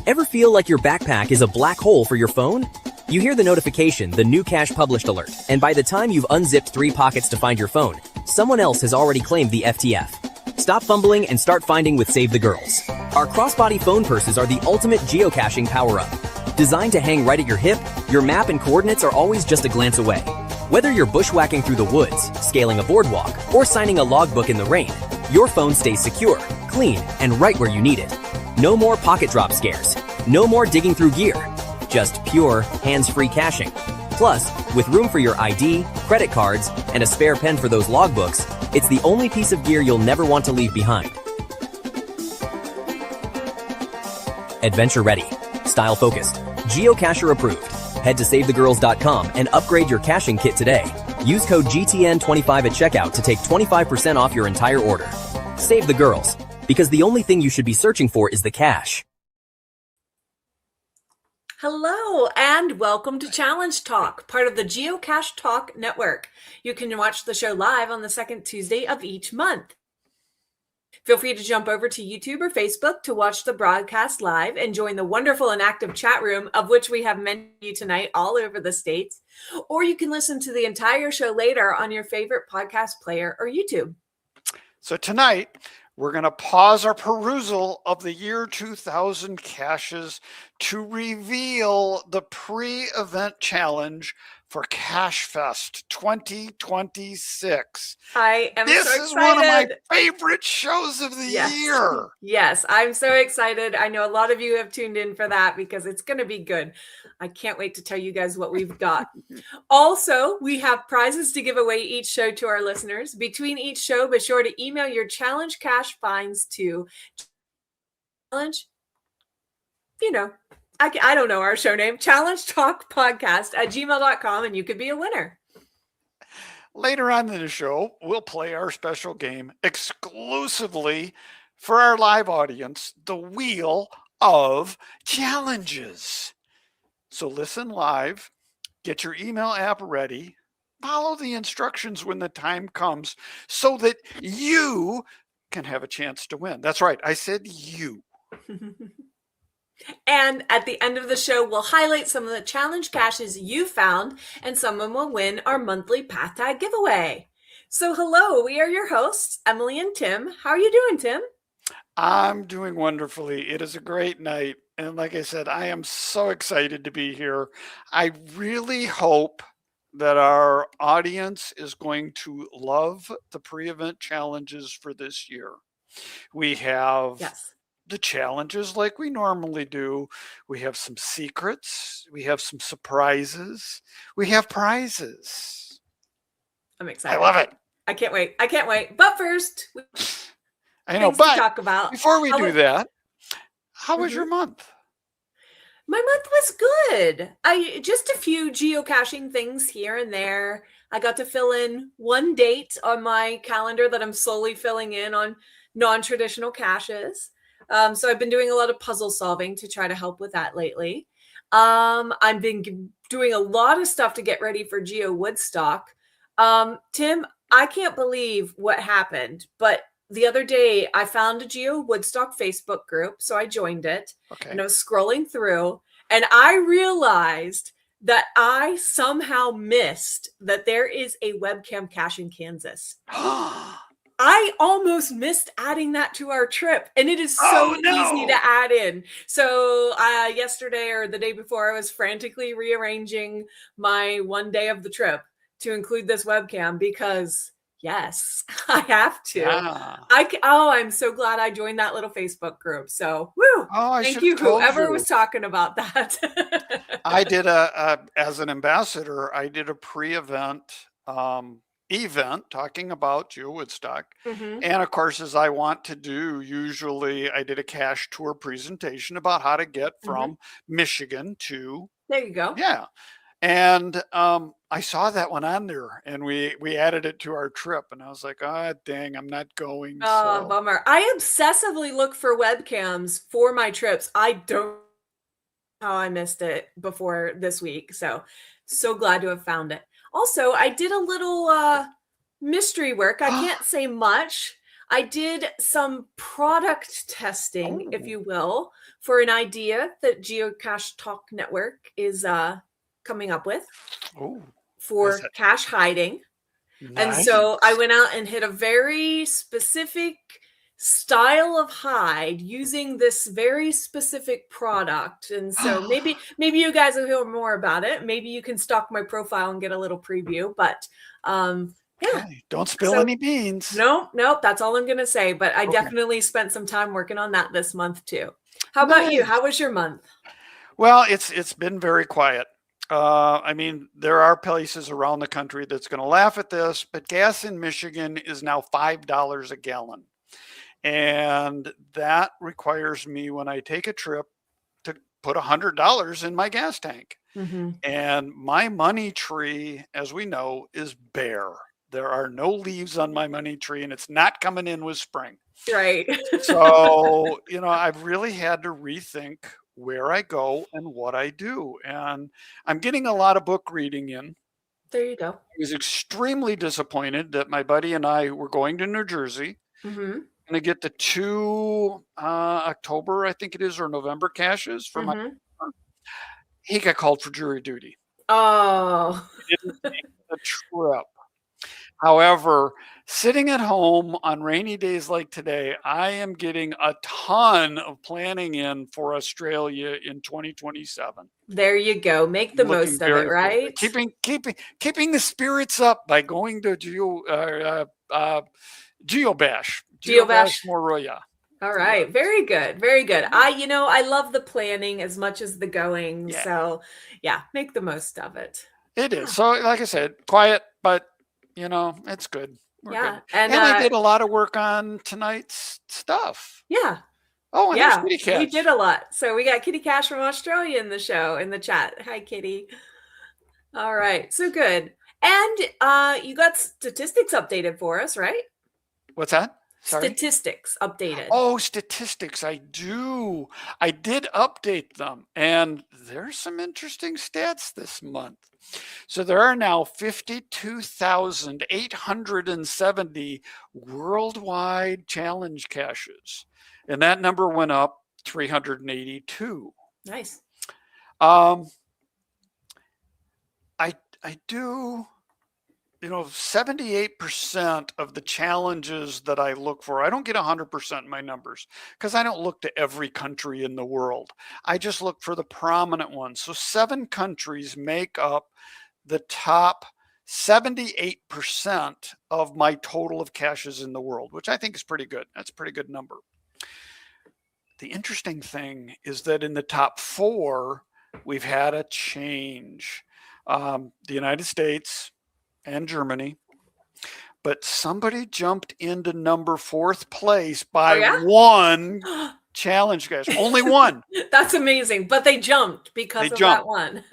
Ever feel like your backpack is a black hole for your phone? You hear the notification, the new cache published alert, and by the time you've unzipped 3 pockets to find your phone, someone else has already claimed the FTF. Stop fumbling and start finding with Save the Girls. Our crossbody phone purses are the ultimate geocaching power-up. Designed to hang right at your hip, your map and coordinates are always just a glance away. Whether you're bushwhacking through the woods, scaling a boardwalk, or signing a logbook in the rain, your phone stays secure, clean, and right where you need it. No more pocket drop scares. No more digging through gear. Just pure, hands-free caching. Plus, with room for your ID, credit cards, and a spare pen for those logbooks, it's the only piece of gear you'll never want to leave behind. Adventure ready. Style focused. Geocacher approved. Head to SaveTheGirls.com and upgrade your caching kit today. Use code GTN25 at checkout to take 25% off your entire order. Save the Girls, because the only thing you should be searching for is the cache. Hello and welcome to Challenge Talk, part of the Geocache Talk Network. You can watch the show live on the second Tuesday of each month. Feel free to jump over to YouTube or Facebook to watch the broadcast live and join the wonderful and active chat room, of which we have many tonight all over the states. Or you can listen to the entire show later on your favorite podcast player or YouTube. So tonight, we're going to pause our perusal of the year 2000 caches to reveal the pre-event challenge for CacheFest 2026. I am so excited. This is one of my favorite shows of the year. Yes, I'm so excited. I know a lot of you have tuned in for that because it's going to be good. I can't wait to tell you guys what we've got. Also, we have prizes to give away each show to our listeners. Between each show, be sure to email your challenge cache finds to challenge, I don't know our show name, Challenge Talk Podcast at gmail.com, and you could be a winner. Later on in the show, we'll play our special game exclusively for our live audience, the Wheel of Challenges. So listen live, get your email app ready, follow the instructions when the time comes so that you can have a chance to win. That's right, I said you. And at the end of the show, we'll highlight some of the challenge caches you found, and someone will win our monthly Path Tag giveaway. So hello, we are your hosts, Emily and Tim. How are you doing, Tim? I'm doing wonderfully. It is a great night. And like I said, I am so excited to be here. I really hope that our audience is going to love the pre-event challenges for this year. We have the challenges like we normally do. We have some secrets. We have some surprises. We have prizes. I'm excited. I love it. I can't wait. But first, I know, but talk about. Before we do that, how was your month? My month was good. Just a few geocaching things here and there. I got to fill in one date on my calendar that I'm slowly filling in on non-traditional caches. So I've been doing a lot of puzzle solving to try to help with that lately. I've been doing a lot of stuff to get ready for Geo Woodstock. Tim, I can't believe what happened, but the other day I found a Geo Woodstock Facebook group, so I joined it, and I was scrolling through, and I realized that I somehow missed that there is a webcam cache in Kansas. I almost missed adding that to our trip, and it is so easy to add in. So yesterday or the day before, I was frantically rearranging my one day of the trip to include this webcam because, yes, I have to. Yeah. I'm so glad I joined that little Facebook group. So, woo! Thank you, whoever was talking about that. I did as an ambassador, I did a pre-event event talking about Geo Woodstock. And of course, as I want to do, usually I did a cache tour presentation about how to get from Michigan to. There you go. Yeah. And I saw that one on there, and we added it to our trip, and I was like, dang, I'm not going. Oh, bummer. I obsessively look for webcams for my trips. I don't know how I missed it before this week. So glad to have found it. Also, I did a little mystery work. I can't say much. I did some product testing, if Oh. you will, for an idea that Geocache Talk Network is coming up with Oh, is for that cache hiding. And nice? so I went out and hit a very specific style of hide using this very specific product. And so maybe you guys will hear more about it. Maybe you can stalk my profile and get a little preview. But yeah. Okay, don't spill So any beans. nope, that's all I'm gonna say. But I Okay. definitely spent some time working on that this month too. How about you? Nice. How was your month? Well, it's been very quiet. I mean, there are places around the country that's going to laugh at this, but gas in Michigan is now $5 a gallon. And that requires me, when I take a trip, to put $100 in my gas tank. Mhm. And my money tree, as we know, is bare. There are no leaves on my money tree, and it's not coming in with spring. Right. So, I've really had to rethink where I go and what I do. And I'm getting a lot of book reading in. There you go. I was extremely disappointed that my buddy and I were going to New Jersey. Mhm. Going to get the 2 October, I think it is, or November caches for my. Mhm. He got called for jury duty. Oh. He didn't make the trip. However, sitting at home on rainy days like today, I am getting a ton of planning in for Australia in 2027. There you go. Make the Looking most of it, very forward. right? Keeping the spirits up by going to Geobash Geobash. Moroya. All right. Very good. Very good. I love the planning as much as the going. Yeah. So yeah, make the most of it. It is. So like I said, quiet, but it's good. We're Yeah. good. And I did a lot of work on tonight's stuff. yeah. Oh, and Yeah, there's Kitty Cache. we did a lot. So we got Kitty Cache from Australia in the show, in the chat. Hi, Kitty. All right. So good. And you got statistics updated for us, right? What's that? Sorry? Statistics updated. Oh, statistics. I do. I did update them, and there's some interesting stats this month. So there are now 52,870 worldwide challenge caches, and that number went up 382. Nice. I do. 78% of the challenges that I look for, I don't get 100% in my numbers because I don't look to every country in the world. I just look for the prominent ones. So 7 countries make up the top 78% of my total of caches in the world, which I think is pretty good. That's a pretty good number. The interesting thing is that in the top 4, we've had a change. The United States and Germany, but somebody jumped into number 4th place by one challenge cache. Only one. That's amazing. But they jumped because of that one.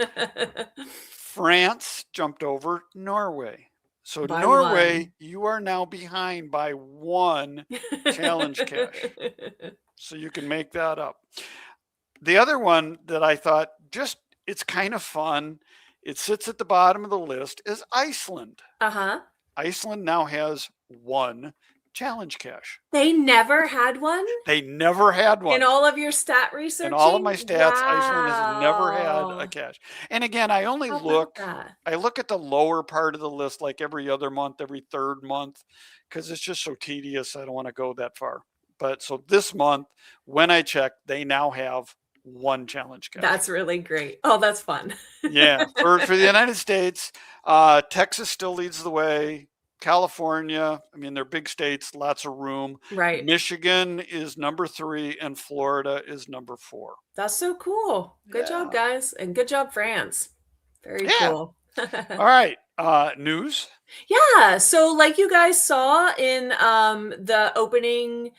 France jumped over Norway. So by Norway, one. You are now behind by one challenge cache. So you can make that up. The other one that I thought it's kind of fun, it sits at the bottom of the list, is Iceland. Uh-huh. Iceland now has 1 challenge cache. They never had one? They never had one. In all of your stat research? In all of my stats, Iceland has never had a cache. And again, I only look at the lower part of the list, like every other month, every 3rd month, because it's just so tedious. I don't want to go that far. But so this month, when I check, they now have 1 challenge cache. That's really great. Oh, that's fun. Yeah. For the United States, Texas still leads the way. California, I mean, they're big states, lots of room. Right. Michigan is number 3 and Florida is number 4. That's so cool. Good job, guys. And good job, France. Very cool. All right. News? Yeah. So like you guys saw in the opening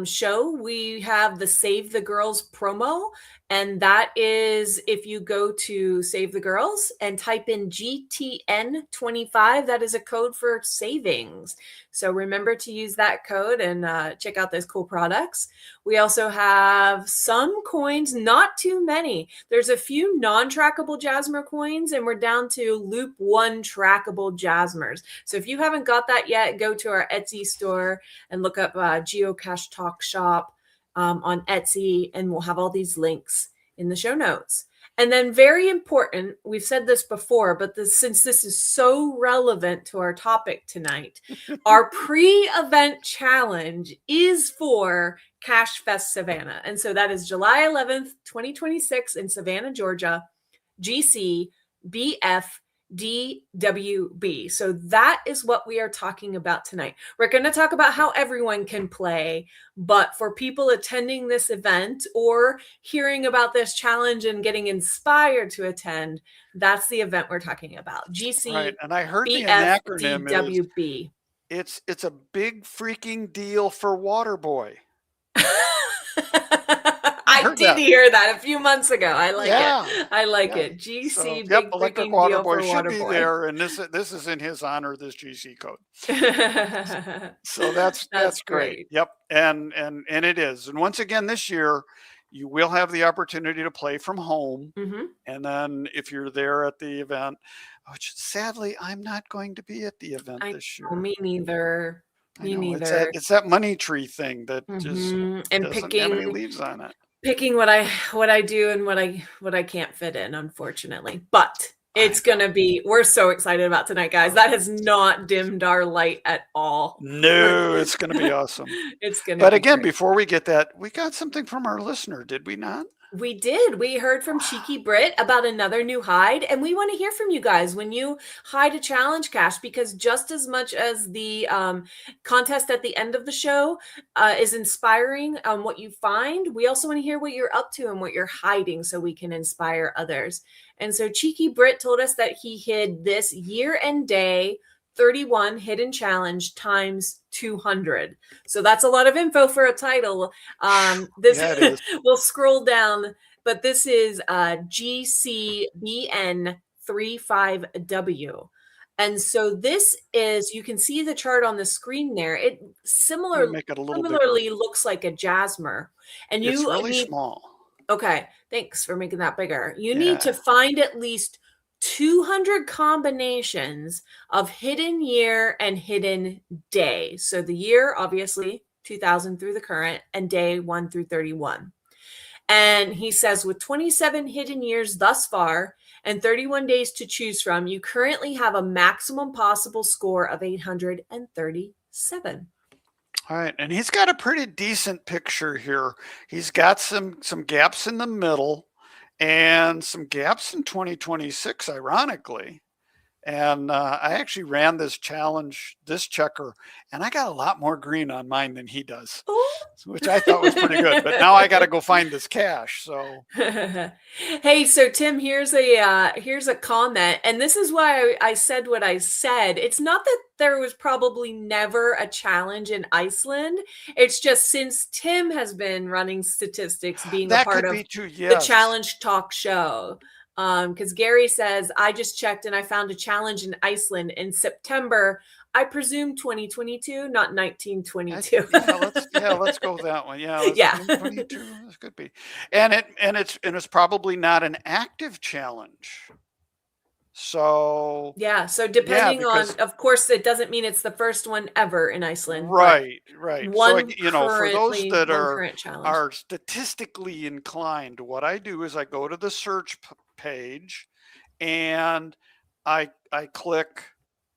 show, we have the Save the Girls promo. And that is if you go to Save the Girls and type in GTN25, that is a code for savings. So remember to use that code and check out those cool products. We also have some coins, not too many. There's a few non-trackable Jasmer coins, and we're down to Loop 1 trackable Jasmers. So if you haven't got that yet, go to our Etsy store and look up Geocache Talk Shop on Etsy, and we'll have all these links in the show notes. And then, very important, we've said this before, but since this is so relevant to our topic tonight, our pre-event challenge is for CacheFest Savannah. And so that is July 11th, 2026 in Savannah, Georgia, GC BFDWB. So that is what we are talking about tonight. We're going to talk about how everyone can play, but for people attending this event or hearing about this challenge and getting inspired to attend, that's the event we're talking about. GC Right. And I heard the acronym BFDWB. It's a big freaking deal for Waterboy. I did hear that a few months ago. I like it. I like it. GC, so, big Electric freaking Water deal Boy for should be Waterboy. there, and this is in his honor, this GC code. So that's great. Yep, and it is. And once again, this year, you will have the opportunity to play from home. And then if you're there at the event, which sadly I'm not going to be at the event this year. Me neither. Me neither. It's that money tree thing that just and doesn't have any leaves on it. Picking what I do and what I can't fit in, unfortunately. But it's gonna be, we're so excited about tonight, guys. That has not dimmed our light at all. No, it's gonna be awesome. It's gonna But be again, great. Before we get that, we got something from our listener, did we not? We did. We heard from Cheeky Brit about another new hide, and we want to hear from you guys when you hide a challenge cache, because just as much as the contest at the end of the show is inspiring what you find, we also want to hear what you're up to and what you're hiding so we can inspire others. And so Cheeky Brit told us that he hid this year and day 31 hidden challenge times 200. So that's a lot of info for a title. We'll scroll down, but this is GCBN35W. And so this is, you can see the chart on the screen there. It similarly looks like a Jasmer. And it's really small. Okay, thanks for making that bigger. You need to find at least 200 combinations of hidden year and hidden day. So the year, obviously, 2000 through the current, and day 1 through 31. And he says, with 27 hidden years thus far and 31 days to choose from, you currently have a maximum possible score of 837. All right, and he's got a pretty decent picture here. He's got some gaps in the middle and some gaps in 2026, ironically. And I actually ran this challenge, this checker, and I got a lot more green on mine than he does, which I thought was pretty good. But now I got to go find this cache. So, hey, so Tim, here's a comment, and this is why I said what I said. It's not that there was probably never a challenge in Iceland. It's just since Tim has been running statistics, being a part of the Challenge Talk show. Because Gary says, I just checked and I found a challenge in Iceland in September, I presume 2022, not 1922. Let's go that one. Yeah. 2022, this could be. And it's probably not an active challenge. So so depending on, of course, it doesn't mean it's the first one ever in Iceland. Right. So, for those that are statistically inclined, what I do is I go to the search page and I click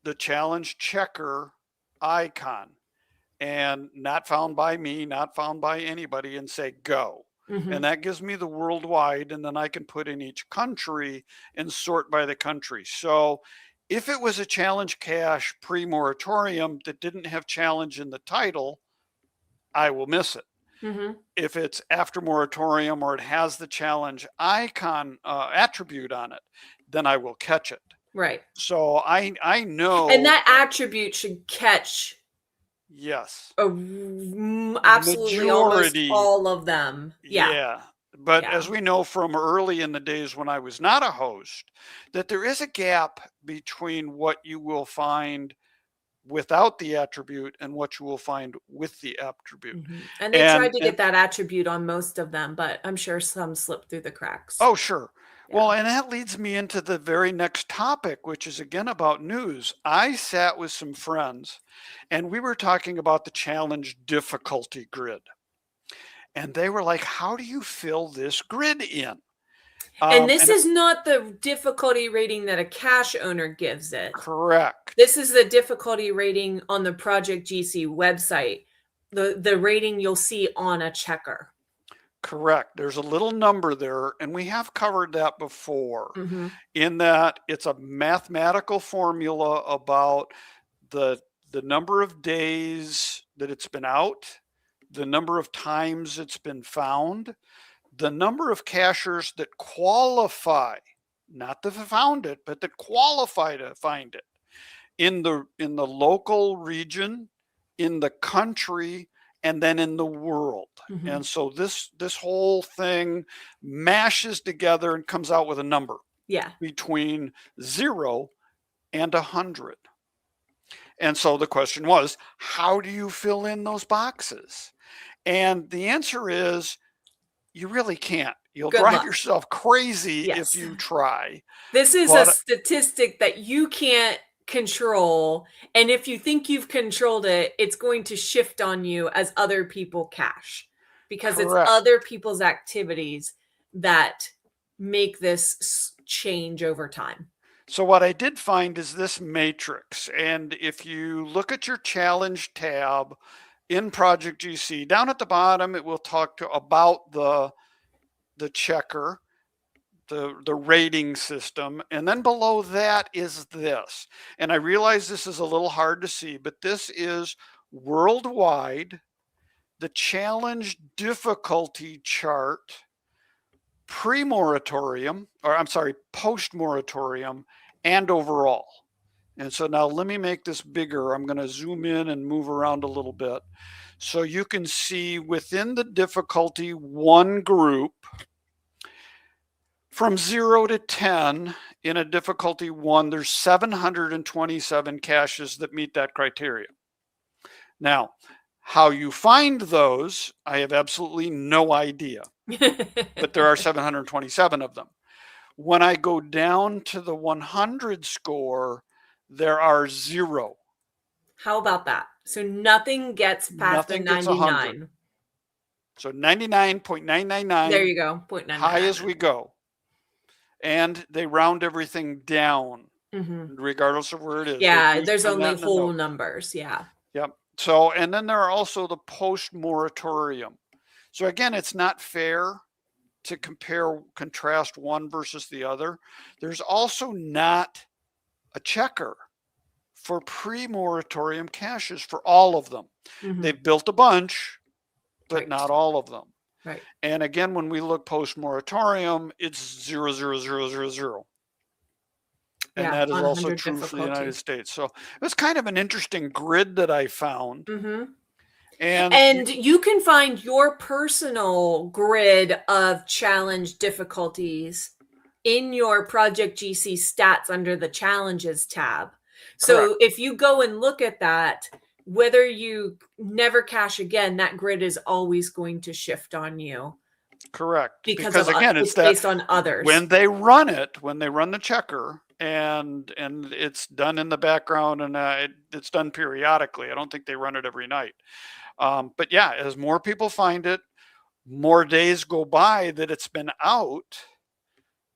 the challenge checker icon, and not found by me, not found by anybody, and say go. And that gives me the worldwide, and then I can put in each country and sort by the country. So if it was a challenge cache pre-moratorium that didn't have challenge in the title, I will miss it. If it's after moratorium or it has the challenge icon attribute on it, then I will catch it. Right. So I know. And that attribute should catch. Yes. Absolutely almost all of them. Yeah. But as we know from early in the days when I was not a host, that there is a gap between what you will find without the attribute and what you will find with the attribute. And they tried to get that attribute on most of them, but I'm sure some slipped through the cracks. Oh, sure. Yeah. Well, and that leads me into the very next topic, which is again about news. I sat with some friends and we were talking about the challenge difficulty grid. And they were like, how do you fill this grid in? And this is not the difficulty rating that a cache owner gives it. Correct. This is the difficulty rating on the Project GC website, the rating you'll see on a checker. Correct. There's a little number there, and we have covered that before, in that it's a mathematical formula about the number of days that it's been out, the number of times it's been found, the number of cachers that qualify, not that found it, but that qualify to find it in the local region, in the country, and then in the world. And so this whole thing mashes together and comes out with a number. Yeah. Between 0 and 100. And so the question was, how do you fill in those boxes? And the answer is, you really can't. You'll drive yourself crazy if you try. This is a statistic that you can't control. And if you think you've controlled it, it's going to shift on you as other people cache, because it's other people's activities that make this change over time. So what I did find is this matrix. And if you look at your challenge tab in Project GC, down at the bottom, it will talk about the checker, the rating system. And then below that is this. And I realize this is a little hard to see, but this is worldwide, the challenge difficulty chart, pre-moratorium, or I'm sorry, post-moratorium, and overall. And so now let me make this bigger. I'm going to zoom in and move around a little bit. So you can see within the difficulty 1 group, from 0 to 10 in a difficulty 1, there's 727 caches that meet that criteria. Now, how you find those, I have absolutely no idea, but there are 727 of them. When I go down to the 100 score, there are 0. How about that? So nothing gets past the 99. So 99.999. There you go. 0.99. High as we go. And they round everything down, regardless of where it is. Yeah, there's only whole numbers. Yeah. Yep. So, and then there are also the post-moratorium. So again, it's not fair to contrast one versus the other. There's also not a checker for pre-moratorium caches for all of them. They've built a bunch, but not all of them. Right. And again, when we look post-moratorium, it's 0, 0, 0, 0, 0. And that is also true for the United States. So it was kind of an interesting grid that I found. And you can find your personal grid of challenge difficulties in your Project GC stats under the challenges tab. So if you go and look at that, whether you never cache again, that grid is always going to shift on you. Correct. Because again, it's based on others. When they run the checker, and it's done in the background, and it's done periodically. I don't think they run it every night. But yeah, as more people find it, more days go by that it's been out,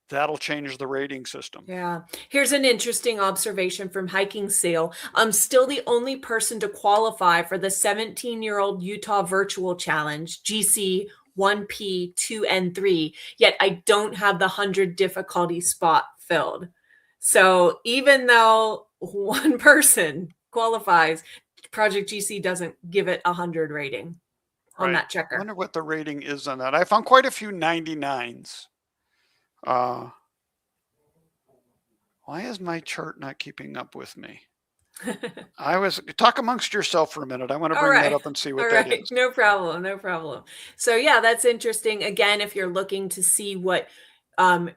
that'll change the rating system. Yeah. Here's an interesting observation from Hiking Seal. I'm still the only person to qualify for the 17-year-old Utah Virtual Challenge, GC 1P, 2, and 3, yet I don't have the 100 difficulty spot filled. So even though one person qualifies, Project GC doesn't give it 100 rating on that checker. I wonder what the rating is on that. I found quite a few 99s. Why is my chart not keeping up with me? Talk amongst yourself for a minute. I want to bring that up and see what that is. No problem. So yeah, that's interesting. Again, if you're looking to see what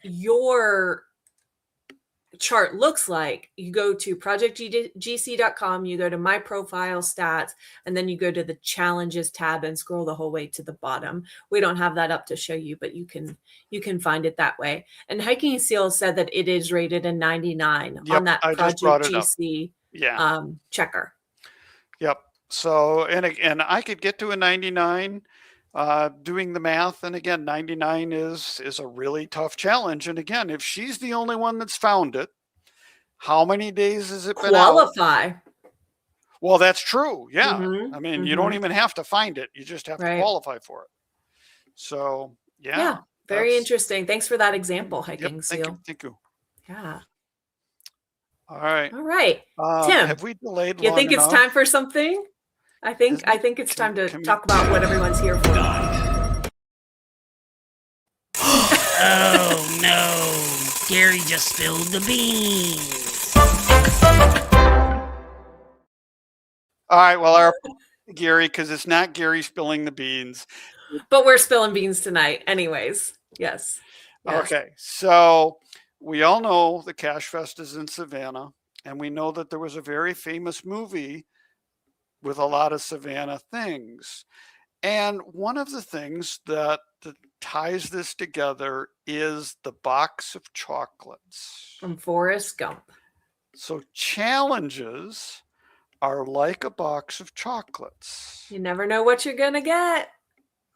your chart looks like, you go to projectgc.com, you go to my profile stats, and then you go to the challenges tab and scroll the whole way to the bottom. We don't have that up to show you, but you can find it that way. And Hiking Seal said that it is rated a 99 Yep, on that I just Project brought it up. GC Yeah. checker. Yep. So, and I could get to a 99 doing the math. And again, 99 is a really tough challenge. And again, if she's the only one that's found it, how many days has it been out? Qualify. Well, that's true. Yeah. Mhm, I mean, you don't mhm. even have to find it. You just have to Right. qualify for it. So, Yeah, yeah. very that's- interesting. Thanks for that example, Yep. Hiking Thank you. Seal. Thank you. Yeah. All right. All right. Tim, Have we delayed you long think it's enough? time for something? I think it's time to talk about what everyone's here for. Oh no, Gary just spilled the beans. All right. Well, Gary, because it's not Gary spilling the beans. But we're spilling beans tonight anyways. Yes. Okay. So we all know the CacheFest is in Savannah, and we know that there was a very famous movie with a lot of Savannah things. And one of the things that ties this together is the box of chocolates. From Forrest Gump. So challenges are like a box of chocolates. You never know what you're going to get.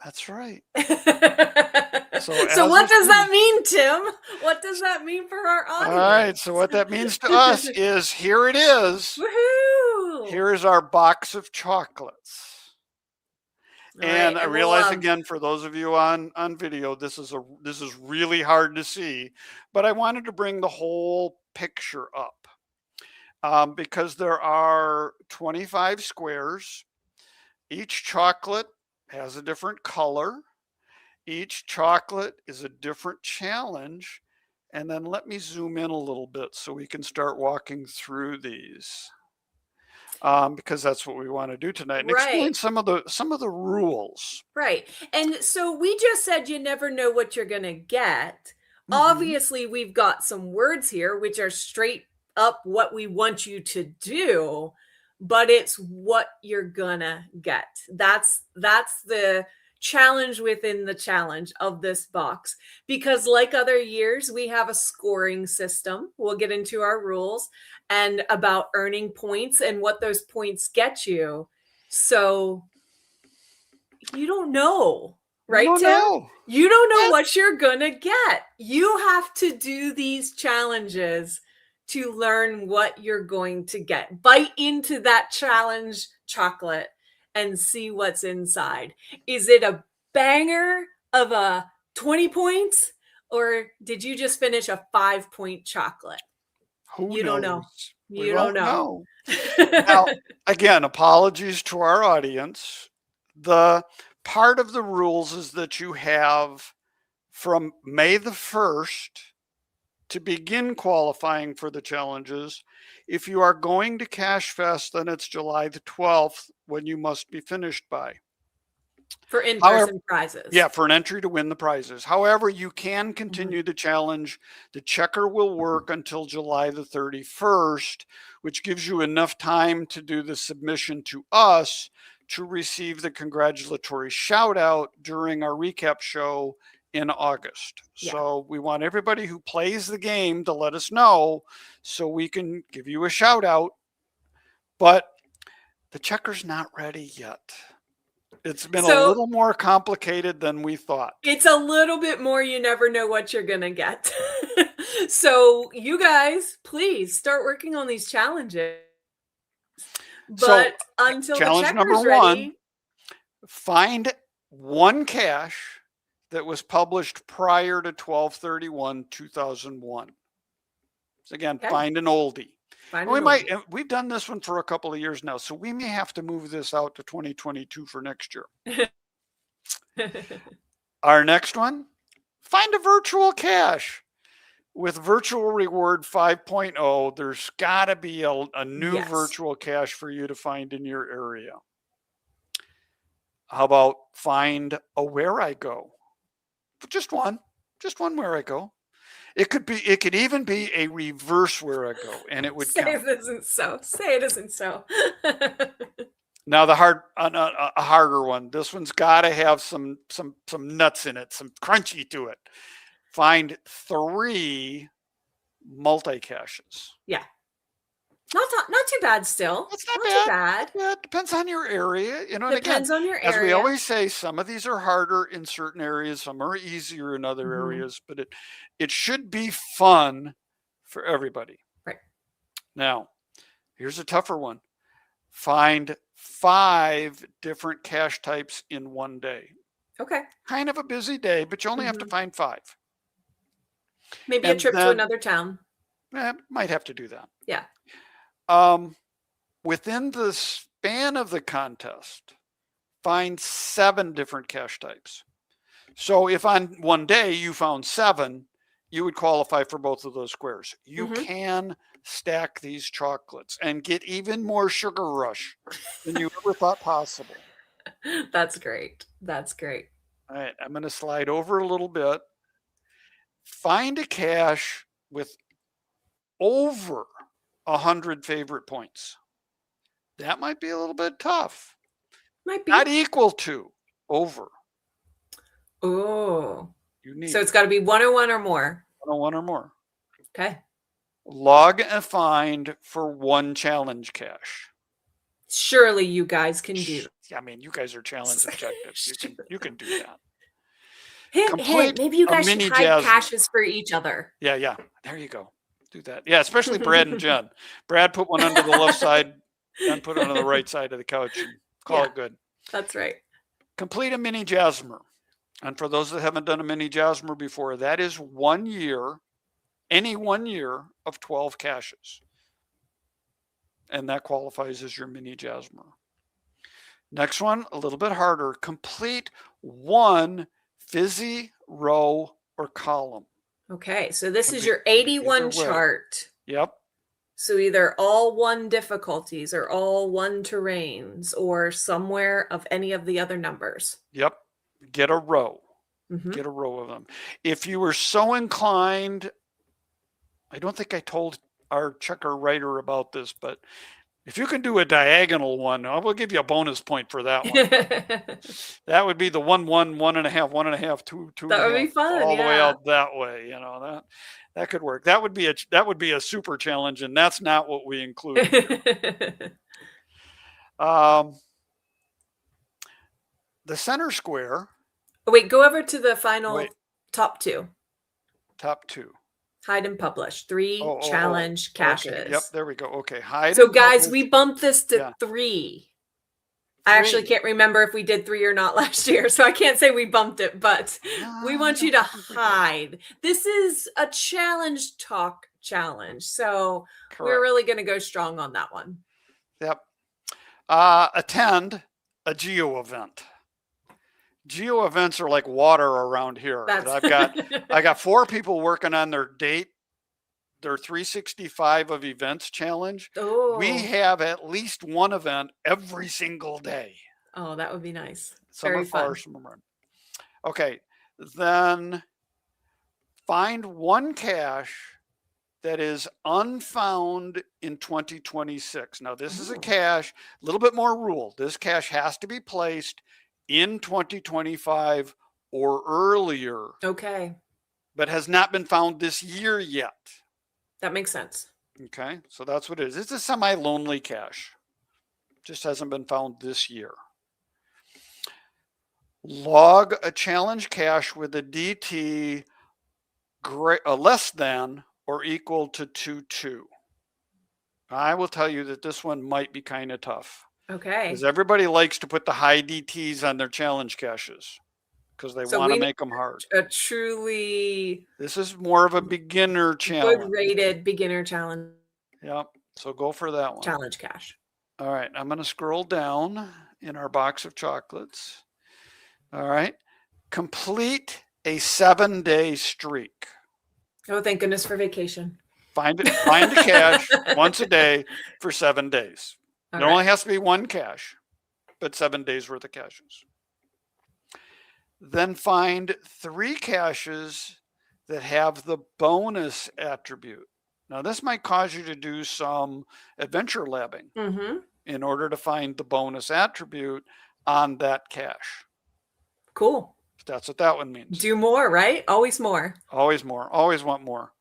That's right. So what does that mean, Tim? What does that mean for our audience? All right. So what that means to us is here it is. Woohoo! Here is our box of chocolates. And right, I realize again, for those of you on video, this is really hard to see, but I wanted to bring the whole picture up because there are 25 squares. Each chocolate has a different color. Each chocolate is a different challenge. And then let me zoom in a little bit so we can start walking through these. Because that's what we want to do tonight and explain some of the rules. Right. And so we just said you never know what you're going to get. Obviously, we've got some words here which are straight up what we want you to do, but it's what you're gonna get. That's the challenge within the challenge of this box, because like other years, we have a scoring system. We'll get into our rules and about earning points and what those points get you. So you don't know, right, Tim? You don't know what you're gonna get. You have to do these challenges to learn what you're going to get. Bite into that challenge chocolate and see what's inside. Is it a banger of a 20 points, or did you just finish a 5-point chocolate? You don't know. You don't know. Now, again, apologies to our audience. The part of the rules is that you have from May the 1st to begin qualifying for the challenges. If you are going to CacheFest, then it's July the 12th when you must be finished by. For in-person prizes. Yeah, for an entry to win the prizes. However, you can continue the challenge. The checker will work until July the 31st, which gives you enough time to do the submission to us to receive the congratulatory shout out during our recap show in August. Yeah. So we want everybody who plays the game to let us know so we can give you a shout out. But the checker's not ready yet. It's been a little more complicated than we thought. It's a little bit more, you never know what you're going to get. So you guys, please start working on these challenges. But until challenge the number checker's one, ready, find one cache that was published prior to 12/31/2001. So again, find an oldie. We've done this one for a couple of years now, so we may have to move this out to 2022 for next year. Our next one, find a virtual cache. With Virtual Reward 5.0, there's got to be a new virtual cache for you to find in your area. How about find a Where I Go? Just one Where I Go. It could even be a reverse where I go, and it would Say count. it isn't so. Say it isn't so. Now a harder one. This one's got to have some nuts in it, some crunchy to it. Find 3 multi-caches. Yeah. Not too bad still. It's not too bad. bad. Yeah, it depends on your area. You know, and again, Depends on your as we area. always say, some of these are harder in certain areas, some are easier in other Mhm. areas, but it should be fun for everybody. Right. Now, here's a tougher one. Find 5 different cache types in one day. Okay. Kind of a busy day, but you only have to find 5. Maybe a And trip to then- another town. Might have to do that. Yeah. Within the span of the contest, find 7 different cache types. So if on one day you found 7, you would qualify for both of those squares. You can stack these chocolates and get even more sugar rush than you ever thought possible. That's great. That's great. All right, I'm going to slide over a little bit. Find a cache with over 100 favorite points. That might be a little bit tough. Might be. Not equal to, over. Oh. You need So it's got to be 101 or more. 101 or more. Okay. Log a find for 1 challenge cache. Surely you guys can do. I mean, you guys are challenge objectives. You can do that. Hint, Complete maybe you a guys should mini hide Jasmine. caches for each other. Yeah. There you go. Do that. Yeah, especially Brad and Jen. Brad put one under the left side, Jen put it on the right side of the couch and call it good. That's right. Complete a mini Jasmer. And for those that haven't done a mini Jasmer before, that is 1 year, any 1 year of 12 caches. And that qualifies as your mini Jasmer. Next one, a little bit harder. Complete 1 fizzy row or column. Okay, so this is Could be your either 81 way. chart. Yep. So either all 1 difficulties or all 1 terrains or somewhere of any of the other numbers. Yep. Get a row. Mhm. Get a row of them. If you were so inclined, I don't think I told our checker writer about this, but if you can do a diagonal one, I will give you a bonus point for that one. That would be the 1, 1, 1.5, 1.5, 2, 2. That would be fun, all the way yeah. out that way. You know, that could work. That would be a super challenge, and that's not what we include here. The center square. Wait, go over to the final Wait. top 2. Top 2. Hide and publish. 3 Oh, challenge caches. Okay. Yep, there we go. Okay, hide. So and guys, publish. we bumped this to Yeah. 3. I actually 3. can't remember if we did 3 or not last year, so I can't say we bumped it, but we want you to hide. This is a challenge talk challenge, so we're Correct. really going to go strong on that one. Yep. Attend a geo event. Geo events are like water around here. That's I got 4 people working on their 365 of events challenge. Oh. We have at least 1 event every single day. Oh, that would be nice. Some Very are far, fun. some are run. Okay, then find 1 cache that is unfound in 2026. Now, this is a cache, a little bit more rule. This cache has to be placed in 2025 or earlier, Okay, but has not been found this year yet. that makes sense. Okay, so that's what it is. It's a semi-lonely cache. Just hasn't been found this year. Log a challenge cache with a DT less than or equal to 2.2. I will tell you that this one might be kind of tough. Okay. Because everybody likes to put the high DTs on their challenge caches because they So want we to need make them hard. A truly This is more of a beginner challenge. good rated beginner challenge Yep. So go for that one. challenge cache. All right. I'm going to scroll down in our box of chocolates. All right. Complete a 7-day streak. Oh, thank goodness for vacation. Find a cache once a day for 7 days. All There right. only has to be 1 cache, but 7 days worth of caches. Then find 3 caches that have the bonus attribute. Now, this might cause you to do some adventure labbing in order to find the bonus attribute on that cache. Cool. That's what that one means. Do more, right? Always more. Always more. Always want more.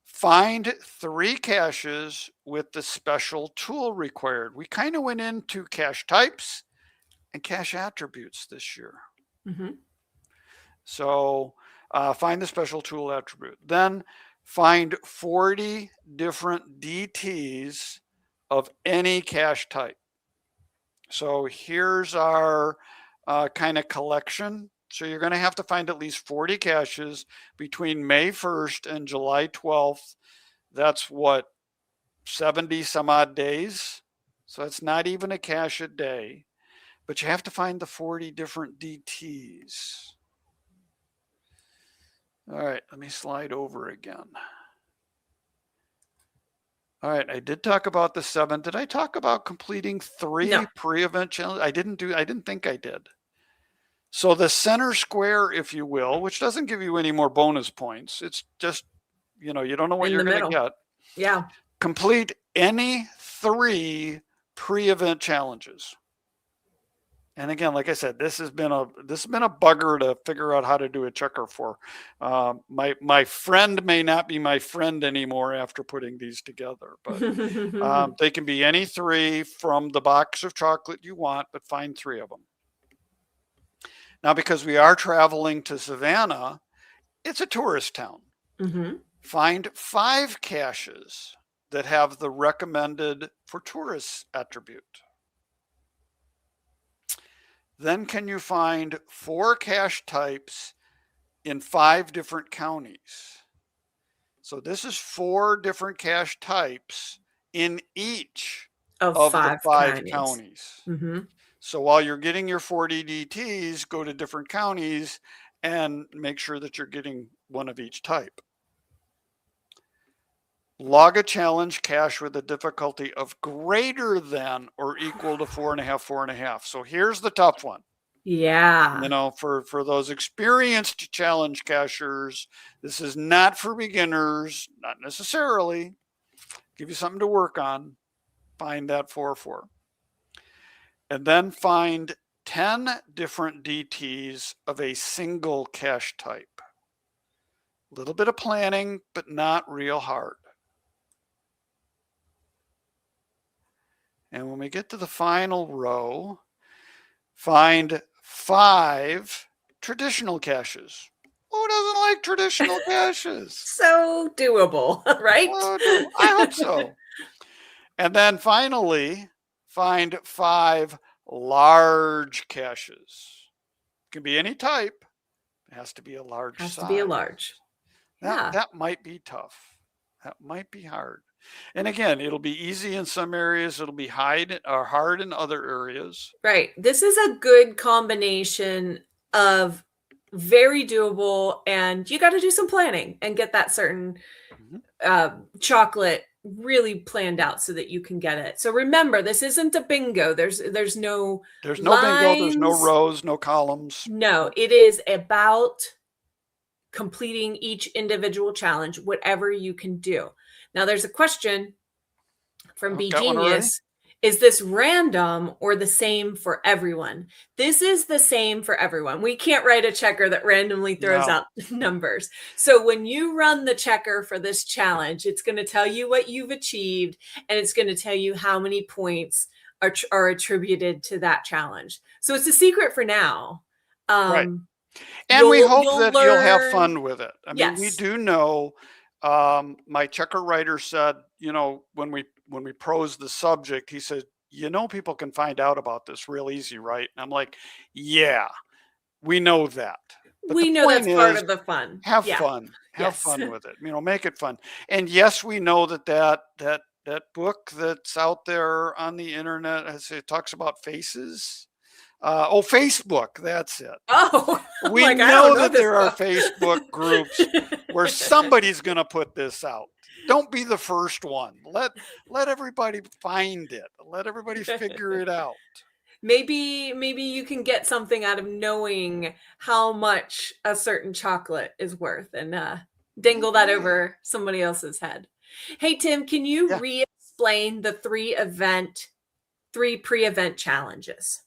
Find 3 caches with the special tool required. We kind of went into cache types and cache attributes this year. So find the special tool attribute. Then find 40 different DTs of any cache type. So here's our kind of collection. So you're going to have to find at least 40 caches between May 1st and July 12th. That's what, 70 some odd days? So it's not even a cache a day, but you have to find the 40 different DTs. All right, let me slide over again. All right, I did talk about the 7. Did I talk about completing 3 pre-event challenges? I didn't think I did. So the center square, if you will, which doesn't give you any more bonus points. It's just, you don't know what you're going to get. Yeah. Complete any 3 pre-event challenges. And again, like I said, this has been a bugger to figure out how to do a checker for. My friend may not be my friend anymore after putting these together, but they can be any 3 from the box of chocolate you want, but find 3 of them. Now, because we are traveling to Savannah, it's a tourist town. Find 5 caches that have the recommended for tourists attribute. Then can you find 4 cache types in 5 different counties? So this is 4 different cache types in each of the 5 counties. So while you're getting your 40 DTs, go to different counties and make sure that you're getting one of each type. Log a challenge cache with a difficulty of greater than or equal to 4.5, 4.5. So here's the tough one. Yeah. For those experienced challenge cachers, this is not for beginners, not necessarily. Give you something to work on. Find that 4.4. And then find 10 different DTs of a single cache type. A little bit of planning, but not real hard. And when we get to the final row, find 5 traditional caches. Who doesn't like traditional caches? So doable, right? I hope so. And then finally, find 5 large caches. It can be any type. It has to be a large size. Has to be a large. That might be tough. That might be hard. And again, it'll be easy in some areas. It'll be hard in other areas. Right. This is a good combination of very doable, and you got to do some planning and get that certain chocolate really planned out so that you can get it. So remember, this isn't a bingo. There's no bingo. There's no rows, no columns. No, it is about completing each individual challenge, whatever you can do. Now, there's a question from Be Genius. Is this random or the same for everyone? This is the same for everyone. We can't write a checker that randomly throws out numbers. So when you run the checker for this challenge, it's going to tell you what you've achieved, and it's going to tell you how many points are attributed to that challenge. So it's a secret for now. Right. And we hope that you'll have fun with it. I mean, we do know, my checker writer said, when we pros the subject, he said, people can find out about this real easy, right? And I'm like, yeah, we know that. But we know that's part of the fun. Have fun. Have fun with it. Make it fun. And yes, we know that book that's out there on the internet, it talks about faces. Facebook, that's it. Oh, we know that there are Facebook groups where somebody's going to put this out. Don't be the first one. Let everybody find it. Let everybody figure it out. Maybe you can get something out of knowing how much a certain chocolate is worth, and dangle that over somebody else's head. Hey, Tim, can you Yeah. re-explain the three pre-event challenges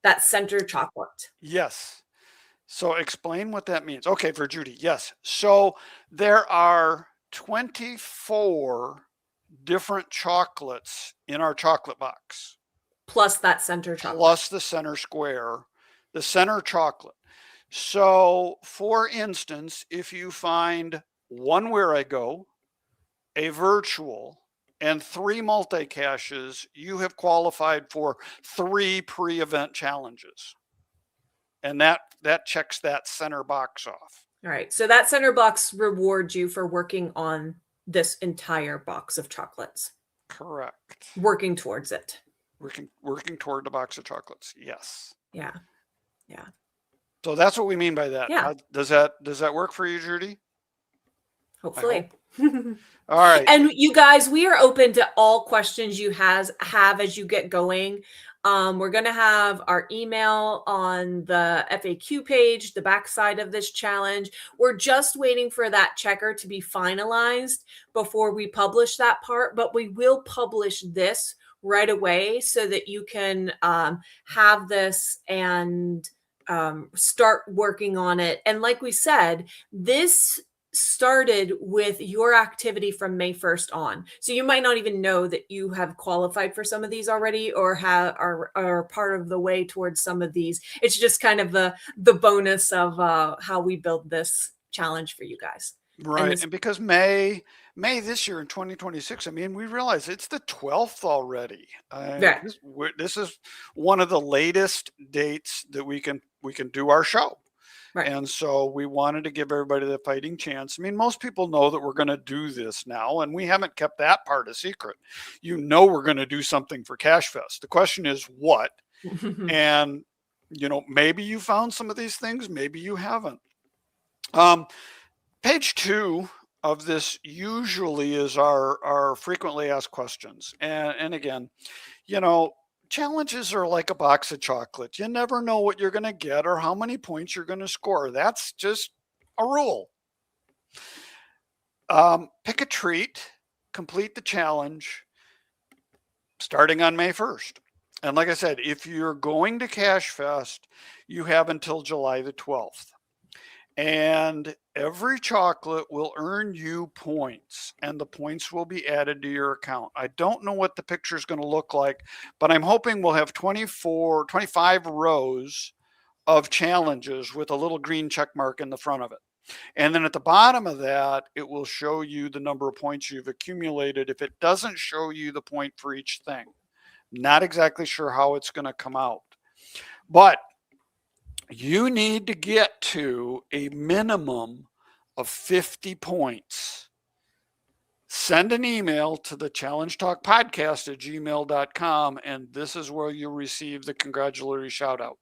that center chocolate? Yes. So explain what that means. Okay, for Judy, yes. So there are 24 different chocolates in our chocolate box, Plus that center chocolate. plus the center square, the center chocolate. So for instance, if you find one Where I Go, a virtual, and 3 multi-caches, you have qualified for 3 pre-event challenges. And that checks that center box off. All right. So that center box rewards you for working on this entire box of chocolates. Correct. Working towards it. Working toward the box of chocolates. Yes. Yeah. Yeah. So that's what we mean by that. Yeah. Does that work for you, Judy? Hopefully. All right. And you guys, we are open to all questions you have as you get going. We're going to have our email on the FAQ page, the backside of this challenge. We're just waiting for that checker to be finalized before we publish that part, but we will publish this right away so that you can have this and start working on it. And like we said, this started with your activity from May 1st on. So you might not even know that you have qualified for some of these already or are part of the way towards some of these. It's just kind of the bonus of how we build this challenge for you guys. Right. And because May this year in 2026, I mean, we realize it's the 12th already. Right. This is one of the latest dates that we can do our show. Right. And so we wanted to give everybody the fighting chance. I mean, most people know that we're going to do this now, and we haven't kept that part a secret. You know, we're going to do something for CacheFest. The question is what? And, you know, maybe you found some of these things, maybe you haven't. Page 2 of this usually is our frequently asked questions. And again, you know, challenges are like a box of chocolate. You never know what you're going to get or how many points you're going to score. That's just a rule. Pick a treat, complete the challenge starting on May 1st. And like I said, if you're going to CacheFest, you have until July the 12th. And every chocolate will earn you points, and the points will be added to your account. I don't know what the picture is going to look like, but I'm hoping we'll have 25 rows of challenges with a little green check mark in the front of it. And then at the bottom of that, it will show you the number of points you've accumulated. If it doesn't show you the point for each thing, not exactly sure how it's going to come out. But you need to get to a minimum of 50 points. Send an email to the challengetalkpodcast@gmail.com, and this is where you'll receive the congratulatory shout out.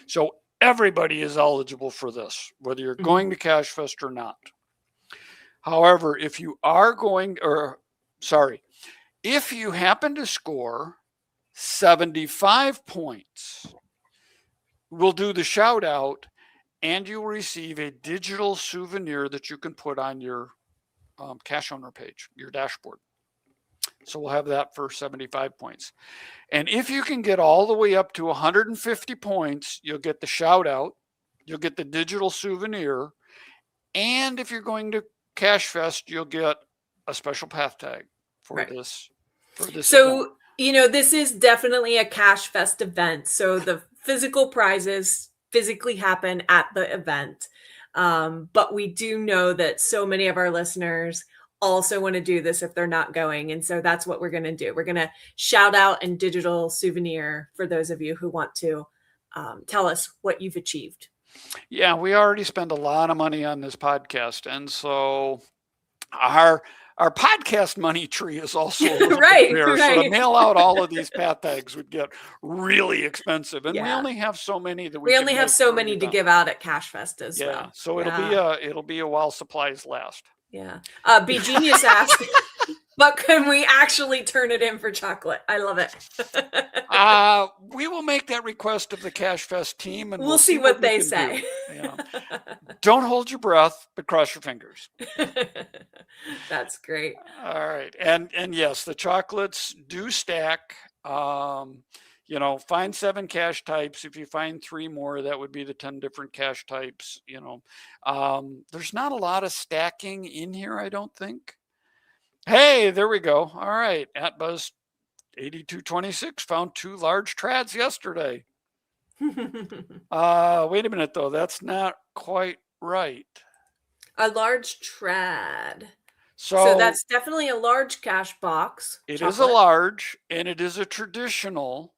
So everybody is eligible for this, whether you're going to CacheFest or not. However, if you happen to score 75 points, we'll do the shout out and you'll receive a digital souvenir that you can put on your cache owner page, your dashboard. So we'll have that for 75 points. And if you can get all the way up to 150 points, you'll get the shout out, you'll get the digital souvenir. And if you're going to CacheFest, you'll get a special path tag for this. So, event. You know, this is definitely a CacheFest event. So the physical prizes physically happen at the event. But we do know that so many of our listeners also want to do this if they're not going. And so that's what we're going to do. We're going to shout out and digital souvenir for those of you who want to tell us what you've achieved. Yeah, we already spend a lot of money on this podcast. And so our podcast money tree is also a little bit bare. So to mail out all of these path tags would get really expensive. And we only have so many that we only have so many to give out at CacheFest as well. So it'll be a while supplies last. Yeah. B Genius asked But can we actually turn it in for chocolate? I love it. We will make that request of the CacheFest team, and we'll see what we they can say. do, you know. Don't hold your breath, but cross your fingers. That's great. All right, and yes, the chocolates do stack. You know, find 7 cache types. If you find 3 more, that would be the 10 different cache types. You know, there's not a lot of stacking in here, I don't think. Hey, there we go. All right, @Buzz 8226 found 2 large trads yesterday. Wait a minute though, that's not quite right. A large trad. So that's definitely a large cache box. It chocolate. is a large, and it is a traditional,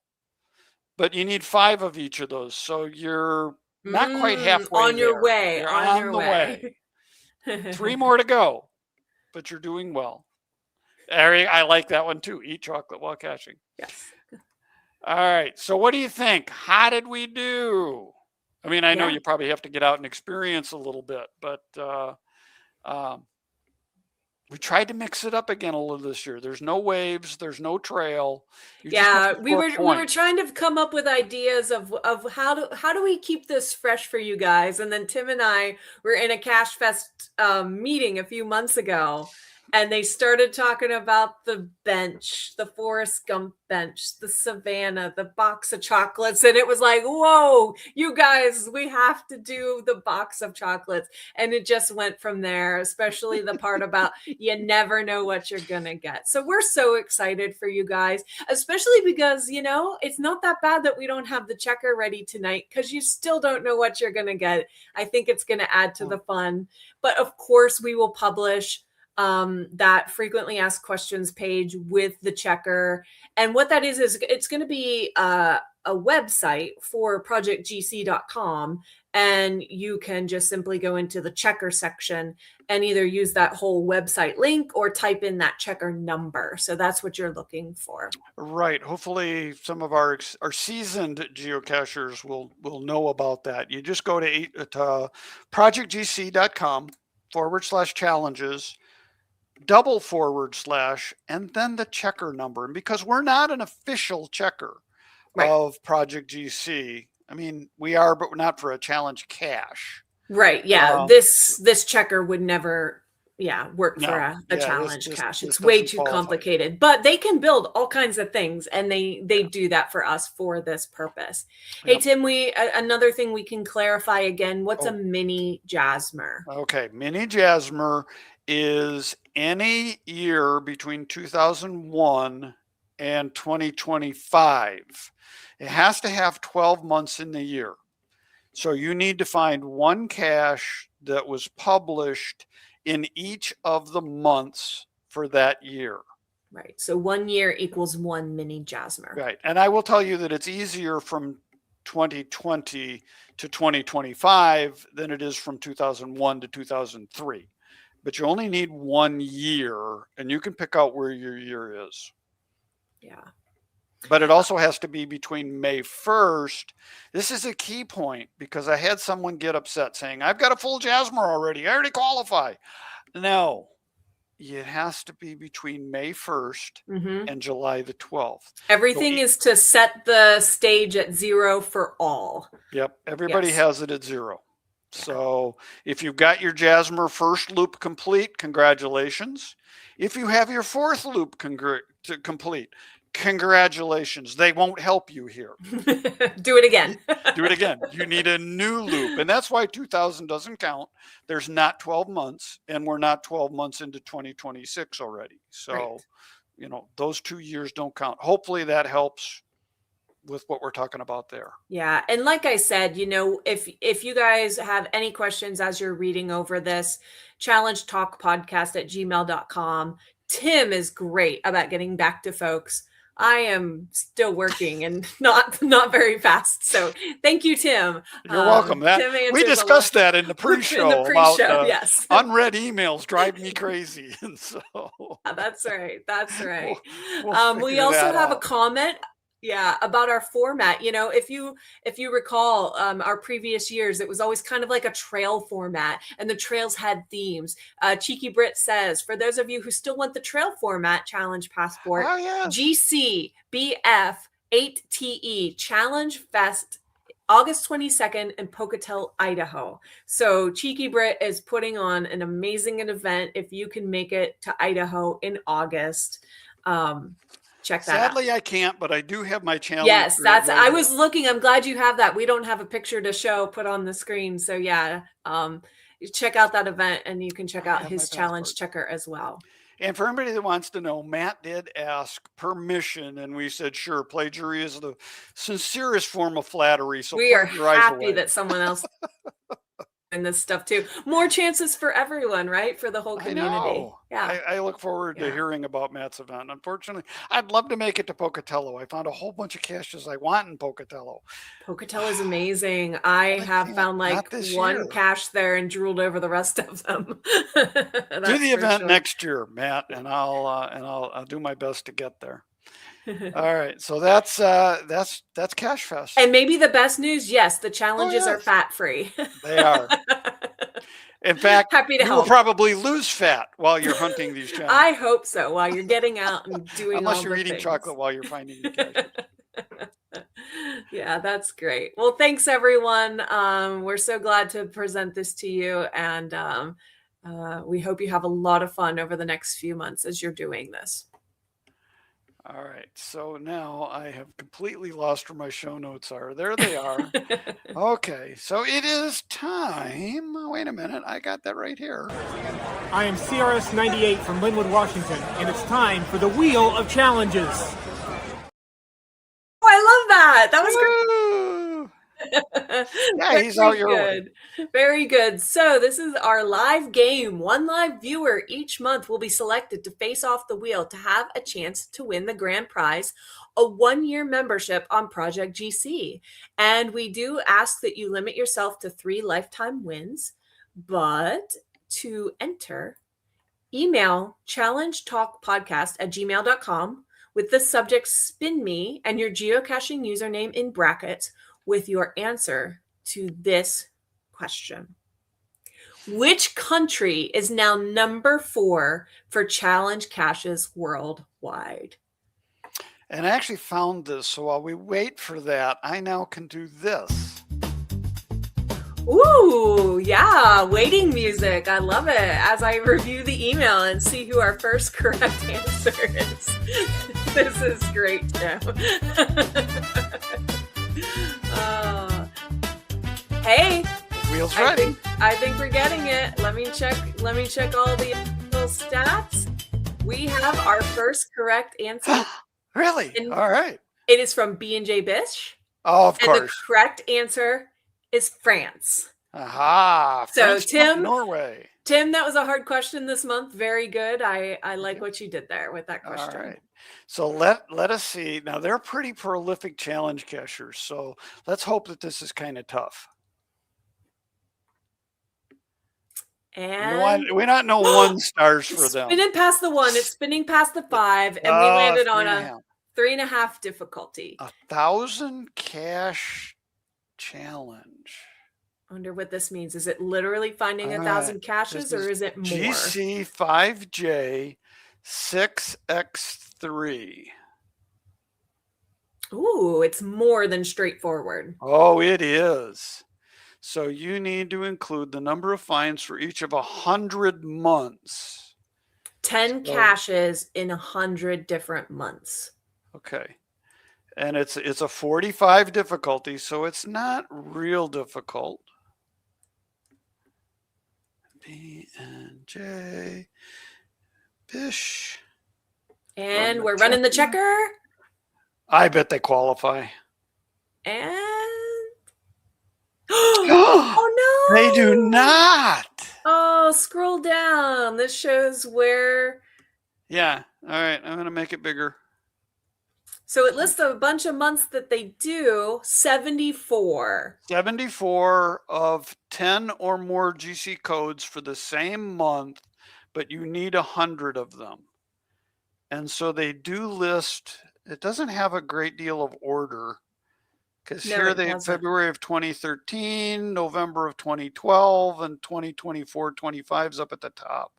but you need 5 of each of those. So you're not quite halfway on your there. way. You're on your way. 3 more to go, but you're doing well. I like that one too. Eat chocolate while caching. Yes. All right. So what do you think? How did we do? I mean, I know you probably have to get out and experience a little bit, but we tried to mix it up again a little this year. There's no waves. There's no trail. We were trying to come up with ideas of how do we keep this fresh for you guys. And then Tim and I were in a CacheFest meeting a few months ago, and they started talking about the bench, the Forrest Gump bench, the Savannah, the box of chocolates. And it was like, whoa, you guys, we have to do the box of chocolates. And it just went from there, especially the part about you never know what you're going to get. So we're so excited for you guys, especially because, you know, it's not that bad that we don't have the checker ready tonight, because you still don't know what you're going to get. I think it's going to add to the fun. But of course, we will publish that frequently asked questions page with the checker. And what that is it's going to be a website for projectgc.com, and you can just simply go into the checker section and either use that whole website link or type in that checker number. So that's what you're looking for. Right. Hopefully some of our seasoned geocachers will know about that. You just go to projectgc.com/challenges, // and then the checker number. And because we're not an official checker of Project GC, I mean, we are, but we're not for a challenge cache. Right. Yeah. This checker would never work for a challenge cache. It's way too complicated, but they can build all kinds of things, and they do that for us for this purpose. Hey, Tim, another thing we can clarify again, what's a mini Jasmer? Okay. Mini Jasmer is any year between 2001 and 2025. It has to have 12 months in the year. So you need to find one cache that was published in each of the months for that year. Right. So 1 year equals 1 mini Jasmer. Right. And I will tell you that it's easier from 2020 to 2025 than it is from 2001 to 2003. But you only need 1 year, and you can pick out where your year is. Yeah. But it also has to be between May 1st. This is a key point, because I had someone get upset saying, I've got a full Jasmer already. I already qualify. No, it has to be between May 1st and July the 12th. Everything is to set the stage at 0 for all. Yep. Everybody has it at 0. So if you've got your Jasmer first loop complete, congratulations. If you have your 4th loop complete, congratulations. They won't help you here. Do it again. Do it again. You need a new loop. And that's why 2000 doesn't count. There's not 12 months, and we're not 12 months into 2026 already. So, you know, those 2 years don't count. Hopefully that helps with what we're talking about there. Yeah. And like I said, you know, if you guys have any questions as you're reading over this, challengetalkpodcast@gmail.com. Tim is great about getting back to folks. I am still working and not very fast. So thank you, Tim. You're welcome. We discussed that in the pre-show about unread emails drive me crazy. And so that's right. That's right. We'll we also have a comment Yeah, about our format. You know, if you recall our previous years, it was always kind of like a trail format, and the trails had themes. Cheeky Brit says, for those of you who still want the trail format challenge passport, Oh, yes. GCBF 8TE Challenge Fest August 22nd in Pocatello, Idaho. So Cheeky Brit is putting on an amazing event if you can make it to Idaho in August. Check that out. Sadly, I can't, but I do have my challenge. Yes, that's, right I here. was looking, I'm glad you have that. We don't have a picture to show put on the screen. So yeah, you check out that event, and you can check out his challenge checker as well. And for anybody that wants to know, Matt did ask permission, and we said, sure, plagiarism is the sincerest form of flattery. So we are happy away. that someone else in this stuff too. More chances for everyone, right? For the whole community. I know. Yeah. I look forward to hearing about Matt's event. Unfortunately, I'd love to make it to Pocatello. I found a whole bunch of caches I want in Pocatello. Pocatello is amazing. I have found like one cache there and drooled over the rest of them. Do the event next year, Matt, and I'll do my best to get there. All right, so that's CacheFest. And maybe the best news, yes, the challenges are fat free. They are. In fact, happy to you help. will probably lose fat while you're hunting these challenges. I hope so. While you're getting out and doing unless you're eating things. chocolate while you're finding the caches. Yeah, that's great. Well, thanks everyone. We're so glad to present this to you, and we hope you have a lot of fun over the next few months as you're doing this. All right, so now I have completely lost where my show notes are. There they are. Okay, so it is time. Wait a minute, I got that right here. I am CRS 98 from Linwood, Washington, and it's time for the Wheel of Challenges. Oh, I love that. That was great. Yeah, he's out your way. Very good. So this is our live game. One live viewer each month will be selected to face off the wheel to have a chance to win the grand prize, a 1-year membership on Project GC. And we do ask that you limit yourself to 3 lifetime wins, but to enter, email challengetalkpodcast@gmail.com with the subject spin me and your geocaching username in brackets with your answer to this question. Which country is now number 4 for challenge caches worldwide? And I actually found this, so while we wait for that, I now can do this. Ooh, yeah, waiting music. I love it. As I review the email and see who our first correct answer is. This is great, Tim. Hey, wheel's ready. I think we're getting it. Let me check all the little stats. We have our first correct answer. Really? All right. It is from B&J Bish. Oh, of course. And the correct answer is France. Aha. So Tim, Norway. Tim, that was a hard question this month. Very good. I like what you did there with that question. All right. So let us see. Now they're pretty prolific challenge cachers. So let's hope that this is kind of tough. And we not know 1 stars for them. Spinning past the 1, it's spinning past the 5, and we landed on a 3.5 difficulty. 1,000 cache challenge. I wonder what this means. Is it literally finding 1,000 caches, or is it more? GC 5J 6X3. Ooh, it's more than straightforward. Oh, it is. So you need to include the number of finds for each of 100 months. 10 caches in 100 different months. Okay. And it's a 45 difficulty, so it's not real difficult. B&J Bish. And we're running the checker. I bet they qualify. And oh no, they do not. Oh, scroll down. This shows where. Yeah. All right. I'm going to make it bigger. So it lists a bunch of months that they do. 74. 74 of 10 or more GC codes for the same month, but you need 100 of them. And so they do list it doesn't have a great deal of order. Because No, here it they doesn't. February of 2013, November of 2012, and 2024, 25 is up at the top.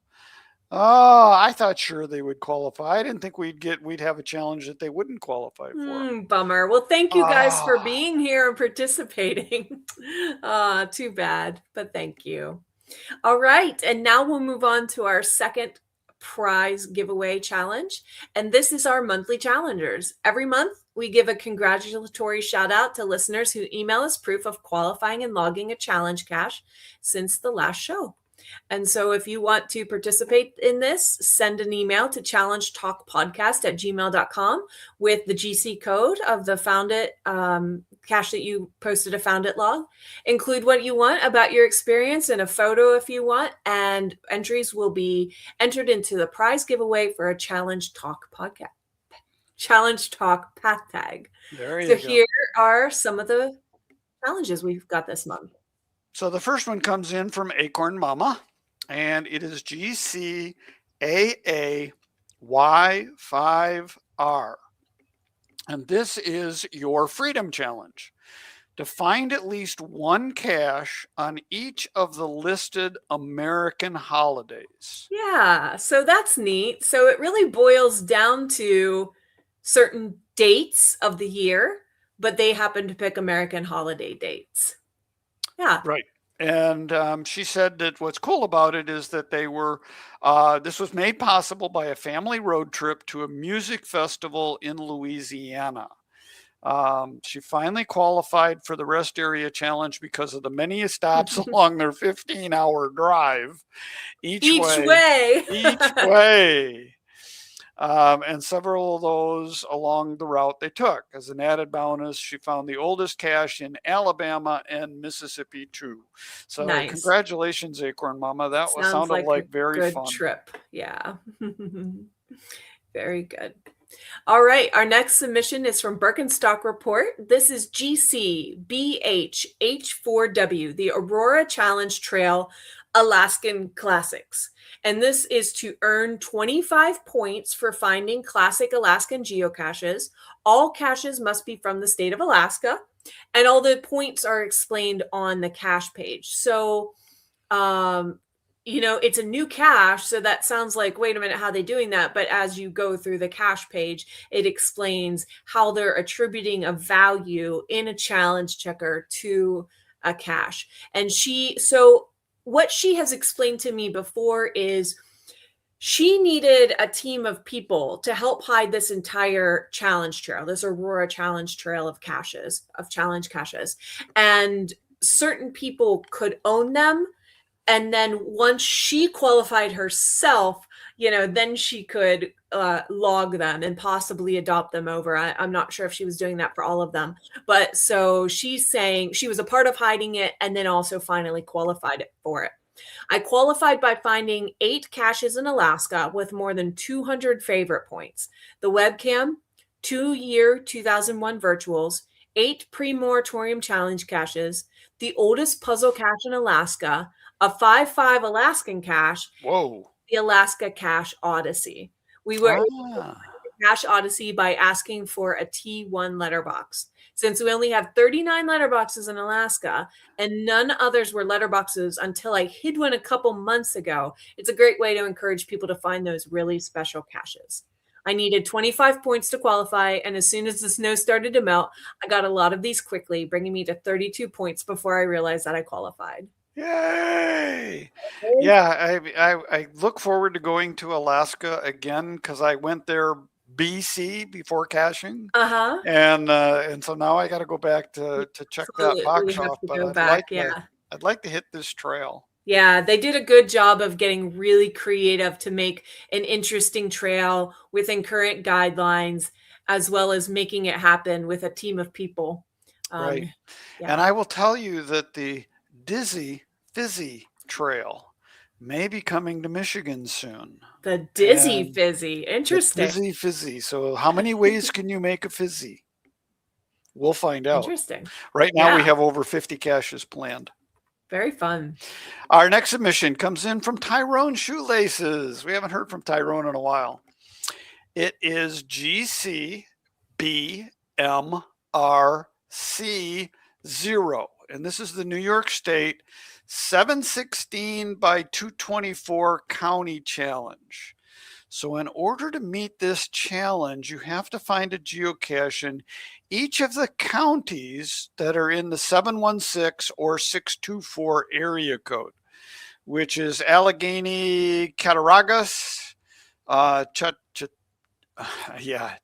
Oh, I thought sure they would qualify. I didn't think we'd have a challenge that they wouldn't qualify for. Bummer. Well, thank you guys for Ah, being here and participating. Too bad, but thank you. All right, and now we'll move on to our second prize giveaway challenge. And this is our monthly challengers. Every month, we give a congratulatory shout out to listeners who email us proof of qualifying and logging a challenge cache since the last show. And so if you want to participate in this, send an email to challengetalkpodcast@gmail.com with the GC code of the Found It cache that you posted a Found It log. Include what you want about your experience and a photo if you want, and entries will be entered into the prize giveaway for a Challenge Talk podcast. Challenge Talk path tag. there So you go. here are some of the challenges we've got this month. So the first one comes in from Acorn Mama, and it is GCAAY5R. And this is your Freedom Challenge. To find at least one cache on each of the listed American holidays. Yeah, so that's neat. So it really boils down to certain dates of the year, but they happen to pick American holiday dates. Yeah. Right. And she said that what's cool about it is that this was made possible by a family road trip to a music festival in Louisiana. She finally qualified for the Rest Area Challenge because of the many stops along their 15-hour drive each way. And several of those along the route they took. As an added bonus, she found the oldest cache in Alabama and Mississippi too. So Nice. Congratulations, Acorn Mama. That sounded like very good fun. Trip. Yeah. Very good. All right. Our next submission is from Birkenstock Report. This is GCBHH4W, the Aurora Challenge Trail Alaskan Classics. And this is to earn 25 points for finding classic Alaskan geocaches. All caches must be from the state of Alaska, and all the points are explained on the cache page. So, it's a new cache, so that sounds like, wait a minute, how are they doing that? But as you go through the cache page, it explains how they're attributing a value in a challenge checker to a cache. And what she has explained to me before is she needed a team of people to help hide this entire challenge trail, this Aurora challenge trail of challenge caches. And certain people could own them. And then once she qualified herself, then she could log them and possibly adopt them over. I'm not sure if she was doing that for all of them. But so she's saying she was a part of hiding it and then also finally qualified for it. I qualified by finding 8 caches in Alaska with more than 200 favorite points. The webcam, 2-year 2001 virtuals, 8 pre-moratorium challenge caches, the oldest puzzle cache in Alaska, a 5.5 Alaskan cache, Whoa. the Alaska Cache Odyssey. We were able to find the Cache Odyssey by asking for a T1 letterbox. Since we only have 39 letterboxes in Alaska and none others were letterboxes until I hid one a couple months ago, it's a great way to encourage people to find those really special caches. I needed 25 points to qualify, and as soon as the snow started to melt, I got a lot of these quickly, bringing me to 32 points before I realized that I qualified. Yay! Yeah, I look forward to going to Alaska again because I went there BC before caching. And so now I got to go back to check that box off. But I'd like to hit this trail. Yeah, they did a good job of getting really creative to make an interesting trail within current guidelines, as well as making it happen with a team of people. Right. Yeah. And I will tell you that the Dizzy Fizzy Trail may be coming to Michigan soon. The Dizzy Fizzy. Interesting. Dizzy Fizzy. So how many ways can you make a fizzy? We'll find out. Interesting. Right now we have over 50 caches planned. Very fun. Our next submission comes in from Tyrone Shoelaces. We haven't heard from Tyrone in a while. It is GC BMRC0. And this is the New York State 716 by 224 county challenge. So in order to meet this challenge, you have to find a geocache in each of the counties that are in the 716 or 624 area code, which is Allegheny, Cattaraugus,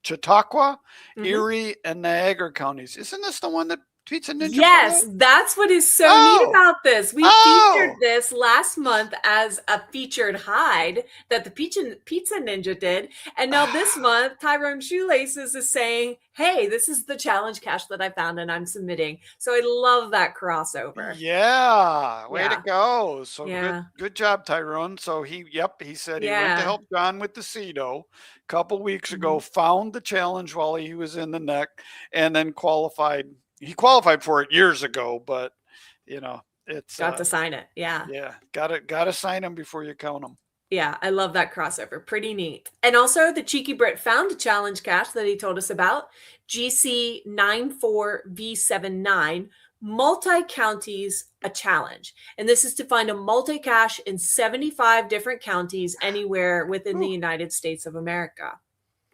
Chautauqua, Erie, and Niagara counties. Isn't this the one that Pizza Ninja? Yes, that's what is so neat about this. We featured this last month as a featured hide that the Pizza Ninja did. And now this month, Tyrone Shoelaces is saying, hey, this is the challenge cache that I found and I'm submitting. So I love that crossover. Yeah, way to go. So good job, Tyrone. So he said he went to help John with the CEDO a couple weeks ago, found the challenge while he was in the neck, and then qualified. He qualified for it years ago, but it's got to sign it. Yeah, gotta sign them before you count them. Yeah, I love that crossover. Pretty neat. And also the Cheeky Brit found a challenge cache that he told us about, GC94V79, multi-counties a challenge. And this is to find a multi-cache in 75 different counties anywhere within the United States of America.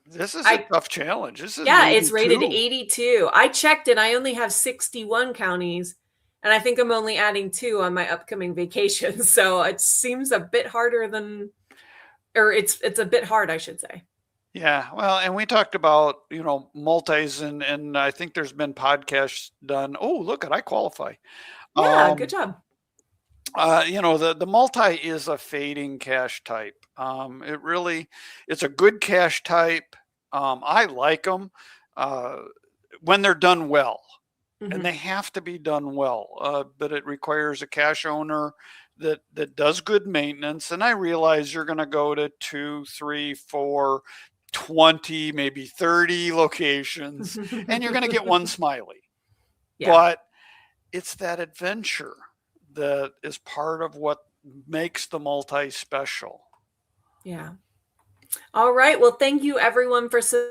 This is a tough challenge. This is it's rated 82. I checked it. I only have 61 counties, and I think I'm only adding 2 on my upcoming vacation. So it seems a bit harder than, or it's a bit hard, I should say. Yeah, well, and we talked about, multis, and I think there's been podcasts done. Oh, look, I qualify. Yeah, good job. The multi is a fading cache type. It's a good cache type. I like them when they're done well, and they have to be done well. But it requires a cache owner that does good maintenance. And I realize you're going to go to 2, 3, 4, 20, maybe 30 locations, and you're going to get one smiley. But it's that adventure that is part of what makes the multi special. Yeah. All right. Well, thank you everyone for submitting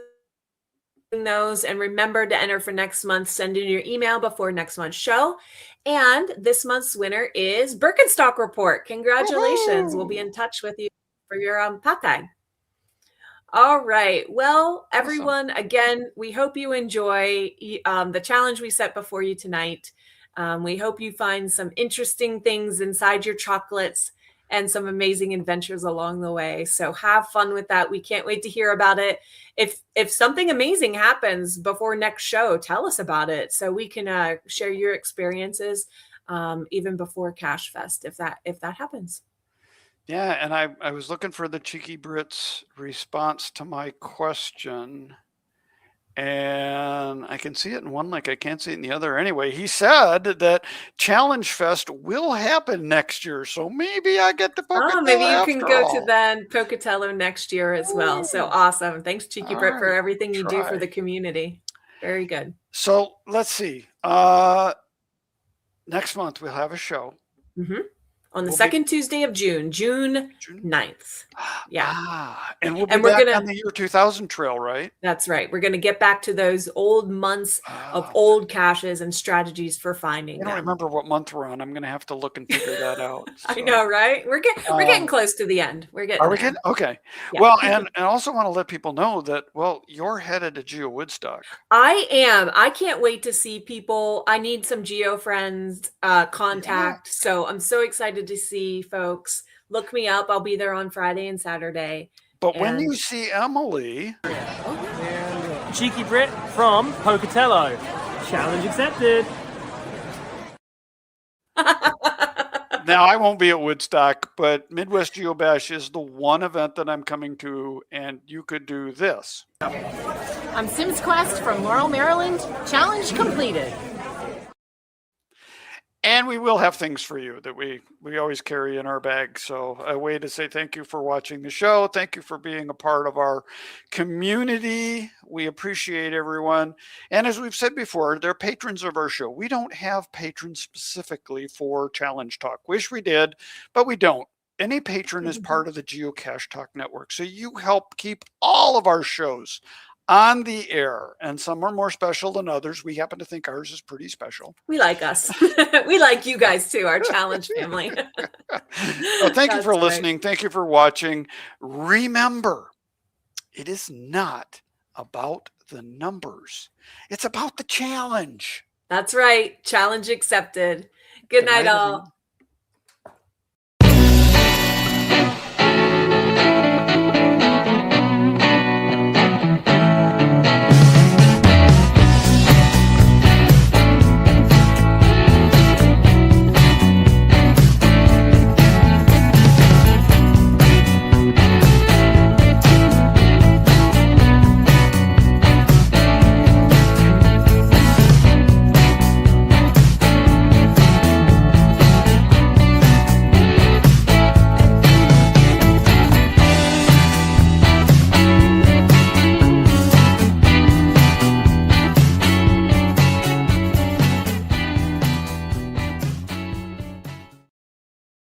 those, and remember to enter for next month. Send in your email before next month's show. And this month's winner is Birkenstock Report. Congratulations. Woo-hoo! We'll be in touch with you for your pot tag. All right. Well, everyone, again, we hope you enjoy the challenge we set before you tonight. We hope you find some interesting things inside your chocolates and some amazing adventures along the way. So have fun with that. We can't wait to hear about it. If something amazing happens before next show, tell us about it so we can share your experiences even before CacheFest if that happens. Yeah, and I was looking for the Cheeky Brit's response to my question, and I can see it in one link. I can't see it in the other. Anyway, he said that Challenge Fest will happen next year, so maybe I get to Pocatello. Maybe you can go to then Pocatello next year as well. So awesome. Thanks, Cheeky Brit, for everything you do for the community. Very good. So let's see. Next month we'll have a show. On the second Tuesday of June 9th. Yeah. And we'll be back on the year 2000 trail, right? That's right. We're going to get back to those old months of old caches and strategies for finding them. I don't remember what month we're on. I'm going to have to look and figure that out. So. I know, right? We're getting close to the end. Are we getting? Okay. Yeah. Well, and I also want to let people know that, you're headed to Geo Woodstock. I am. I can't wait to see people. I need some Geo friends contact. Yeah. So I'm so excited to see folks. Look me up. I'll be there on Friday and Saturday. But when you see Emily, and Cheeky Brit from Pocatello, challenge accepted. Now I won't be at Woodstock, but Midwest Geobash is the one event that I'm coming to, and you could do this. I'm Sims Quest from Laurel, Maryland. Challenge completed. And we will have things for you that we always carry in our bag. So a way to say thank you for watching the show. Thank you for being a part of our community. We appreciate everyone. And as we've said before, they're patrons of our show. We don't have patrons specifically for Challenge Talk. Wish we did, but we don't. Any patron is part of the Geocache Talk Network. So you help keep all of our shows on the air, and some are more special than others. We happen to think ours is pretty special. We like us. We like you guys too, our challenge family. Well, thank you That's for great. listening. Thank you for watching. Remember, it is not about the numbers. It's about the challenge. That's right. Challenge accepted. Good night, all. everyone.